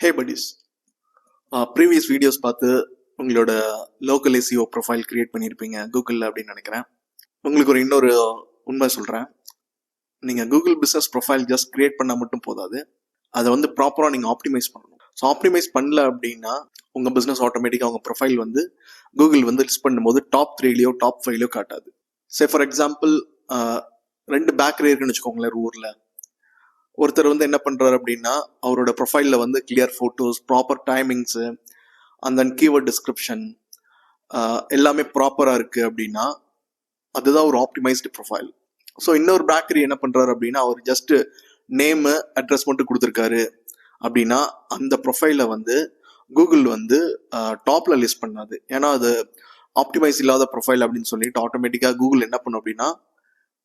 ஹே buddies, previous videos பார்த்து உங்களோட local SEO profile create பண்ணியிருப்பீங்க கூகுளில் அப்படின்னு நினைக்கிறேன். உங்களுக்கு இன்னொரு உண்மை சொல்கிறேன். நீங்கள் Google business profile just create பண்ணால் மட்டும் போதாது, அதை வந்து ப்ராப்பராக நீங்கள் ஆப்டிமைஸ் பண்ணணும். ஸோ ஆப்டிமைஸ் பண்ணல அப்படின்னா உங்கள் பிஸ்னஸ் ஆட்டோமேட்டிக்காக உங்கள் ப்ரொஃபைல் வந்து கூகுள் வந்து லிஸ்ட் பண்ணும்போது டாப் 3லையோ டாப் 5லையோ காட்டாது. சே ஃபார் எக்ஸாம்பிள், 2 பேக்கரி இருக்குன்னு வச்சுக்கோங்களேன் ஊரில். ஒருத்தர் வந்து என்ன பண்ணுறாரு அப்படின்னா அவரோட ப்ரொஃபைலில் வந்து கிளியர் ஃபோட்டோஸ், ப்ராப்பர் டைமிங்ஸு, அந்த கீவேர்ட் டிஸ்கிரிப்ஷன் எல்லாமே ப்ராப்பராக இருக்குது அப்படின்னா அதுதான் ஒரு ஆப்டிமைஸ்டு ப்ரொஃபைல். ஸோ இன்னொரு பேக்கரி என்ன பண்ணுறாரு அப்படின்னா அவர் ஜஸ்ட்டு நேமு அட்ரஸ் மட்டும் கொடுத்துருக்காரு அப்படின்னா அந்த ப்ரொஃபைலை வந்து கூகுள் வந்து டாப்பில் லிஸ்ட் பண்ணாது. ஏன்னா அது ஆப்டிமைஸ் இல்லாத ப்ரொஃபைல் அப்படின்னு சொல்லிட்டு ஆட்டோமேட்டிக்காக கூகுள் என்ன பண்ணும் அப்படின்னா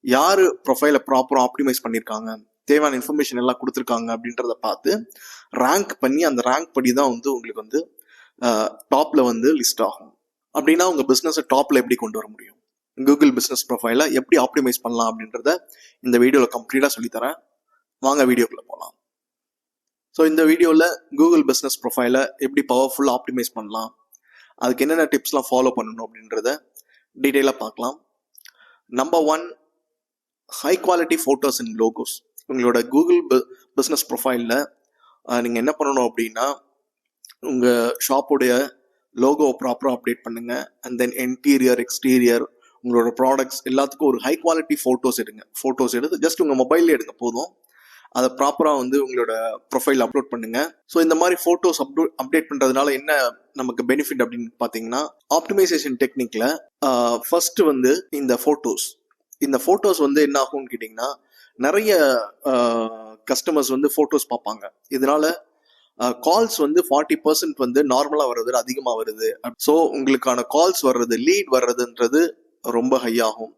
யார் ப்ரொஃபைலை ப்ராப்பராக ஆப்டிமைஸ் பண்ணியிருக்காங்க, தேவையான இன்ஃபர்மேஷன் எல்லாம் கொடுத்துருக்காங்க அப்படின்றத பார்த்து ரேங்க் பண்ணி அந்த ரேங்க் படி தான் வந்து உங்களுக்கு வந்து டாப்ல வந்து லிஸ்ட் ஆகும். அப்படின்னா உங்க பிஸ்னஸை டாப்ல எப்படி கொண்டு வர முடியும், கூகுள் பிஸ்னஸ் ப்ரொஃபைலை எப்படி ஆப்டிமைஸ் பண்ணலாம் அப்படின்றத இந்த வீடியோவில் கம்ப்ளீட்டாக சொல்லித்தரேன். வாங்க வீடியோக்குள்ள போகலாம். ஸோ இந்த வீடியோவில் கூகுள் பிஸ்னஸ் ப்ரொஃபைலை எப்படி பவர்ஃபுல்லாக ஆப்டிமைஸ் பண்ணலாம், அதுக்கு என்னென்ன டிப்ஸ்லாம் ஃபாலோ பண்ணணும் அப்படின்றத டீட்டெயிலாக பார்க்கலாம். Number 1, high quality photos and logos. உங்களோட கூகுள் பிஸ்னஸ் ப்ரொஃபைலில் நீங்கள் என்ன பண்ணணும் அப்படின்னா உங்கள் ஷாப்புடைய லோகோவை ப்ராப்பராக அப்டேட் பண்ணுங்கள். அண்ட் தென் இன்டீரியர், எக்ஸ்டீரியர், உங்களோட ப்ராடக்ட்ஸ் எல்லாத்துக்கும் ஒரு ஹை குவாலிட்டி ஃபோட்டோஸ் எடுங்க. ஃபோட்டோஸ் எடுத்து ஜஸ்ட் உங்கள் மொபைல்லே எடுங்க போதும். அதை ப்ராப்பராக வந்து உங்களோட ப்ரொஃபைல் அப்லோட் பண்ணுங்கள். ஸோ இந்த மாதிரி ஃபோட்டோஸ் அப்டேட் பண்ணுறதுனால என்ன நமக்கு பெனிஃபிட் அப்படின்னு பார்த்தீங்கன்னா, ஆப்டிமைசேஷன் டெக்னிக்கில் ஃபர்ஸ்ட் வந்து இந்த ஃபோட்டோஸ் வந்து என்ன ஆகும்னு கேட்டிங்கன்னா நிறைய கஸ்டமர்ஸ் வந்து ஃபோட்டோஸ் பார்ப்பாங்க. இதனால கால்ஸ் வந்து 40% வந்து நார்மலாக வர்றது அதிகமாக வருது. ஸோ உங்களுக்கான கால்ஸ் வர்றது, லீட் வர்றதுன்றது ரொம்ப ஹை ஆகும்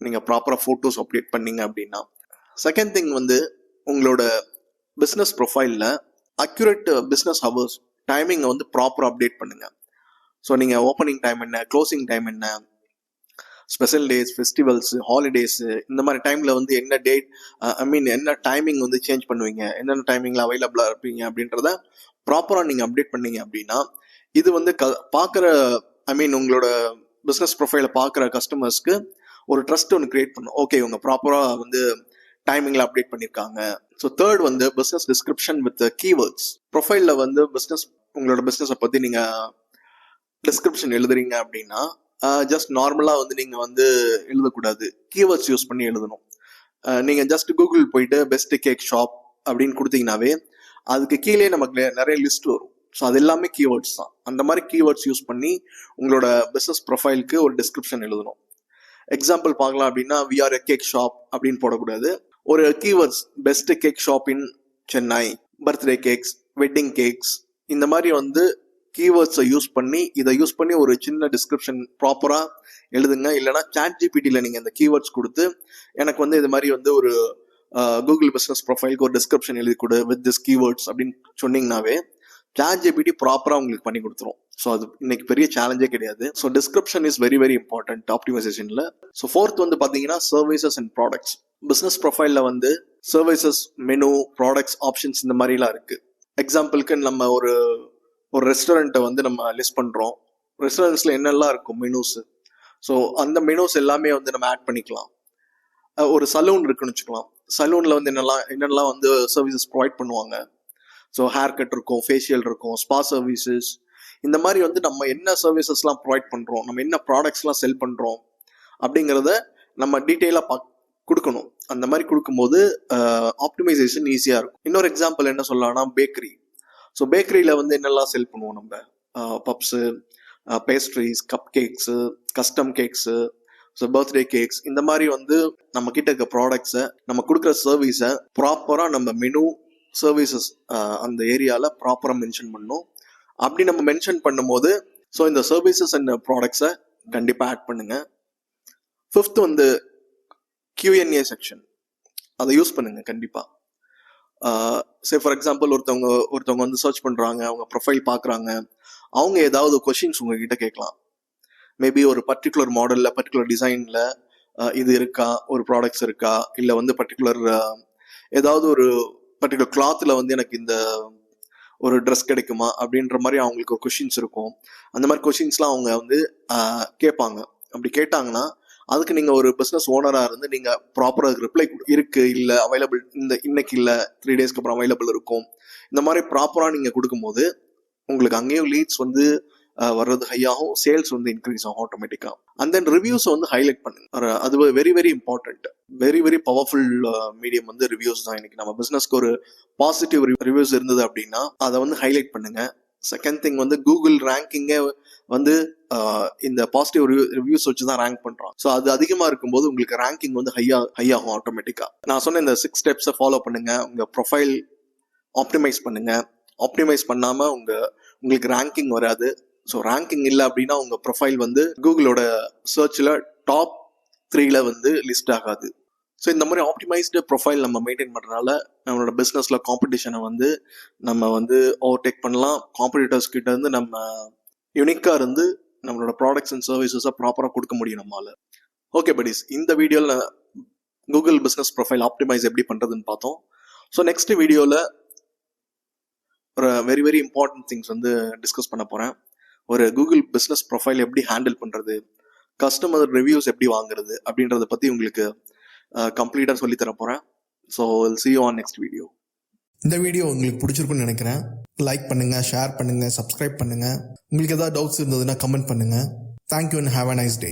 நீங்கள் ப்ராப்பராக ஃபோட்டோஸ் அப்டேட் பண்ணீங்க அப்படின்னா. செகண்ட் திங் வந்து உங்களோட பிஸ்னஸ் ப்ரொஃபைலில் அக்யூரேட் பிஸ்னஸ் ஹவர்ஸ் டைமிங்கை வந்து ப்ராப்பராக அப்டேட் பண்ணுங்கள். ஸோ நீங்கள் ஓப்பனிங் டைம் என்ன, க்ளோசிங் டைம் என்ன, ஸ்பெஷல் டேஸ், ஃபெஸ்டிவல்ஸ், ஹாலிடேஸு, இந்த மாதிரி டைமில் வந்து என்ன டேட், என்ன டைமிங் வந்து சேஞ்ச் பண்ணுவீங்க, என்னென்ன டைமிங்கில் அவைலபிளாக இருப்பீங்க அப்படின்றத ப்ராப்பராக நீங்கள் அப்டேட் பண்ணீங்க அப்படின்னா இது வந்து பார்க்குற உங்களோட பிஸ்னஸ் ப்ரொஃபைலை பார்க்குற கஸ்டமர்ஸ்க்கு ஒரு ட்ரஸ்ட் ஒன்று கிரியேட் பண்ணும். ஓகே, இவங்க ப்ராப்பராக வந்து டைமிங்கில் அப்டேட் பண்ணியிருக்காங்க. ஸோ தேர்ட் வந்து பிஸ்னஸ் டிஸ்கிரிப்ஷன் வித் கீவேர்ட்ஸ். ப்ரொஃபைலில் வந்து உங்களோட பிஸ்னஸை பற்றி நீங்கள் டிஸ்கிரிப்ஷன் எழுதுறீங்க அப்படின்னா ஜஸ்ட் நார்மலாக வந்து நீங்கள் வந்து எழுதக்கூடாது, கீவேர்ட்ஸ் யூஸ் பண்ணி எழுதணும். நீங்கள் ஜஸ்ட் கூகுள் போயிட்டு பெஸ்ட் கேக் ஷாப் அப்படின்னு கொடுத்தீங்கன்னாவே அதுக்கு கீழே நமக்கு நிறைய லிஸ்ட் வரும். ஸோ அது எல்லாமே கீவேர்ட்ஸ் தான். அந்த மாதிரி கீவேர்ட்ஸ் யூஸ் பண்ணி உங்களோட பிஸ்னஸ் ப்ரொஃபைலுக்கு ஒரு டிஸ்கிரிப்ஷன் எழுதணும். எக்ஸாம்பிள் பார்க்கலாம் அப்படின்னா we are a cake shop அப்படின்னு போடக்கூடாது. ஒரு keywords best cake shop in Chennai, birthday cakes, wedding cakes, இந்த மாதிரி வந்து கீவேர்ட்ஸை யூஸ் பண்ணி ஒரு சின்ன டிஸ்கிரிப்ஷன் ப்ராப்பராக எழுதுங்க. இல்லைனா ChatGPTல நீங்கள் இந்த கீவேர்ட்ஸ் கொடுத்து எனக்கு வந்து இது மாதிரி வந்து ஒரு கூகுள் பிஸ்னஸ் ப்ரொஃபைலுக்கு ஒரு டிஸ்கிரிப்ஷன் எழுதி கொடு வித் திஸ் கீவேர்ட்ஸ் அப்படின்னு சொன்னீங்கன்னாவே ChatGPT ப்ராப்பராக உங்களுக்கு பண்ணி கொடுத்துரும். ஸோ அது இன்னைக்கு பெரிய சேலஞ்சே கிடையாது. So description is very very important ஆப்டிமைசேஷனில். ஸோ ஃபோர்த் வந்து பார்த்தீங்கன்னா சர்வீசஸ் அண்ட் ப்ராடக்ட்ஸ். பிஸ்னஸ் ப்ரொஃபைலில் வந்து சர்வீசஸ், மெனு, ப்ராடக்ட்ஸ், ஆப்ஷன்ஸ் இந்த மாதிரிலாம் இருக்குது. எக்ஸாம்பிளுக்கு நம்ம ஒரு ரெஸ்டாரண்ட்டை வந்து நம்ம லிஸ்ட் பண்ணுறோம். ரெஸ்டாரண்ட்ஸில் என்னெல்லாம் இருக்கும் மெனூஸு, ஸோ அந்த மெனூஸ் எல்லாமே வந்து நம்ம ஆட் பண்ணிக்கலாம். ஒரு சலூன் இருக்குன்னு வச்சுக்கலாம். சலூனில் வந்து என்னெல்லாம் வந்து சர்வீசஸ் ப்ரொவைட் பண்ணுவாங்க. ஸோ ஹேர் கட் இருக்கும், ஃபேஷியல் இருக்கும், ஸ்பா சர்வீசஸ், இந்த மாதிரி வந்து நம்ம என்ன சர்வீசஸ்லாம் ப்ரொவைட் பண்ணுறோம், நம்ம என்ன ப்ராடக்ட்ஸ்லாம் செல் பண்ணுறோம் அப்படிங்கிறத நம்ம டீட்டெயிலாக கொடுக்கணும். அந்த மாதிரி கொடுக்கும்போது ஆப்டிமைசேஷன் ஈஸியாக இருக்கும். இன்னொரு எக்ஸாம்பிள் என்ன சொல்லலாம்னா பேக்கரி. ஸோ பேக்கரியில் வந்து என்னெல்லாம் செல் பண்ணுவோம் நம்ம, puffs, pastries, cup cakes, custom cakes, so birthday cakes, இந்த மாதிரி வந்து நம்ம கிட்ட இருக்க ப்ராடக்ட்ஸை, நம்ம கொடுக்குற சர்வீஸை ப்ராப்பராக நம்ம மெனு, சர்வீசஸ் அந்த ஏரியாவில் ப்ராப்பராக மென்ஷன் பண்ணணும். அப்படி நம்ம மென்ஷன் பண்ணும்போது ஸோ இந்த சர்வீசஸ் அண்ட் ப்ராடக்ட்ஸை கண்டிப்பாக ஆட் பண்ணுங்கள். ஃபிஃப்த் வந்து Q&A செக்ஷன், அதை யூஸ் பண்ணுங்க கண்டிப்பாக. சே ஃபார் எக்ஸாம்பிள் ஒருத்தவங்க வந்து சர்ச் பண்ணுறாங்க, அவங்க ப்ரொஃபைல் பார்க்குறாங்க, அவங்க ஏதாவது கொஷின்ஸ் உங்ககிட்ட கேட்கலாம். மேபி ஒரு பர்டிகுலர் மாடலில், பர்டிகுலர் டிசைனில் இது இருக்கா, ஒரு ப்ராடக்ட்ஸ் இருக்கா, இல்லை வந்து ஏதாவது ஒரு பர்டிகுலர் கிளாத்தில் வந்து எனக்கு இந்த ஒரு ட்ரெஸ் கிடைக்குமா அப்படின்ற மாதிரி அவங்களுக்கு ஒரு கொஷின்ஸ் இருக்கும். அந்த மாதிரி கொஷின்ஸ்லாம் அவங்க வந்து கேட்பாங்க. அப்படி கேட்டாங்கன்னா அதுக்கு நீங்கள் ஒரு பிஸ்னஸ் ஓனராக இருந்து நீங்கள் ப்ராப்பராக ரிப்ளை இருக்கு இல்லை அவைலபிள் இன்னைக்கு இல்லை 3 டேஸ்க்கு அப்புறம் அவைலபிள் இருக்கும், இந்த மாதிரி ப்ராப்பராக நீங்கள் கொடுக்கும்போது உங்களுக்கு அங்கேயும் லீட்ஸ் வந்து வர்றது ஹையாகும், சேல்ஸ் வந்து இன்க்ரீஸ் ஆகும் ஆட்டோமேட்டிக்காக. அண்ட் தென் ரிவ்யூஸை வந்து ஹைலைட் பண்ணுங்க. அது very very important, very very powerful medium வந்து ரிவ்யூஸ் தான். இன்னைக்கு நம்ம பிஸ்னஸ்க்கு ஒரு பாசிட்டிவ் ரிவ்யூஸ் இருந்தது அப்படின்னா அதை வந்து ஹைலைட் பண்ணுங்க. செகண்ட் திங் வந்து கூகுள் ரேங்கிங்கே வந்து இந்த பாசிட்டிவ் ரிவ்யூஸ் வச்சு தான் ரேங்க் பண்றோம். ஸோ அது அதிகமாக இருக்கும்போது உங்களுக்கு ரேங்கிங் வந்து ஹையாகும் ஆட்டோமேட்டிக்காக. நான் சொன்ன இந்த 6 ஸ்டெப்ஸை ஃபாலோ பண்ணுங்க. உங்க ப்ரொஃபைல் ஆப்டிமைஸ் பண்ணுங்க. ஆப்டிமைஸ் பண்ணாமல் உங்களுக்கு ரேங்கிங் வராது. ஸோ ரேங்கிங் இல்லை அப்படின்னா உங்கள் ப்ரொஃபைல் வந்து கூகுளோட சர்ச்சில் டாப் 3ல வந்து லிஸ்ட் ஆகாது. ஸோ இந்த மாதிரி ஆப்டிமைஸ்டு ப்ரொஃபைல் நம்ம மெயின்டைன் பண்ணுறதுனால நம்மளோட பிஸ்னஸில் காம்படிஷனை வந்து நம்ம வந்து ஓவர்டேக் பண்ணலாம். காம்படிட்டர்ஸ் கிட்ட இருந்து நம்ம யூனிக்காக இருந்து நம்மளோட ப்ராடக்ட்ஸ் அண்ட் சர்வீசஸை ப்ராப்பராக கொடுக்க முடியும் நம்மளால. ஓகே buddies, இந்த வீடியோவில் கூகுள் பிஸ்னஸ் ப்ரொஃபைல் ஆப்டிமைஸ் எப்படி பண்ணுறதுன்னு பார்த்தோம். ஸோ நெக்ஸ்ட் வீடியோவில் ஒரு வெரி வெரி இம்பார்ட்டன்ட் திங்ஸ் வந்து டிஸ்கஸ் பண்ண போகிறேன். ஒரு கூகுள் பிஸ்னஸ் ப்ரொஃபைல் எப்படி ஹேண்டில் பண்ணுறது, கஸ்டமர் ரிவ்யூஸ் எப்படி வாங்குறது அப்படின்றத பற்றி உங்களுக்கு கம்ப்ளீட்டாக சொல்லித்தர போகிறேன். So will see you on next video. இந்த வீடியோ உங்களுக்கு பிடிச்சிருக்குன்னு நினைக்கிறேன். லைக் பண்ணுங்கள், ஷேர் பண்ணுங்கள், சப்ஸ்கிரைப் பண்ணுங்கள். உங்களுக்கு ஏதாவது டவுட்ஸ் இருந்ததுன்னா கமெண்ட் பண்ணுங்கள். Thank you and have a nice day.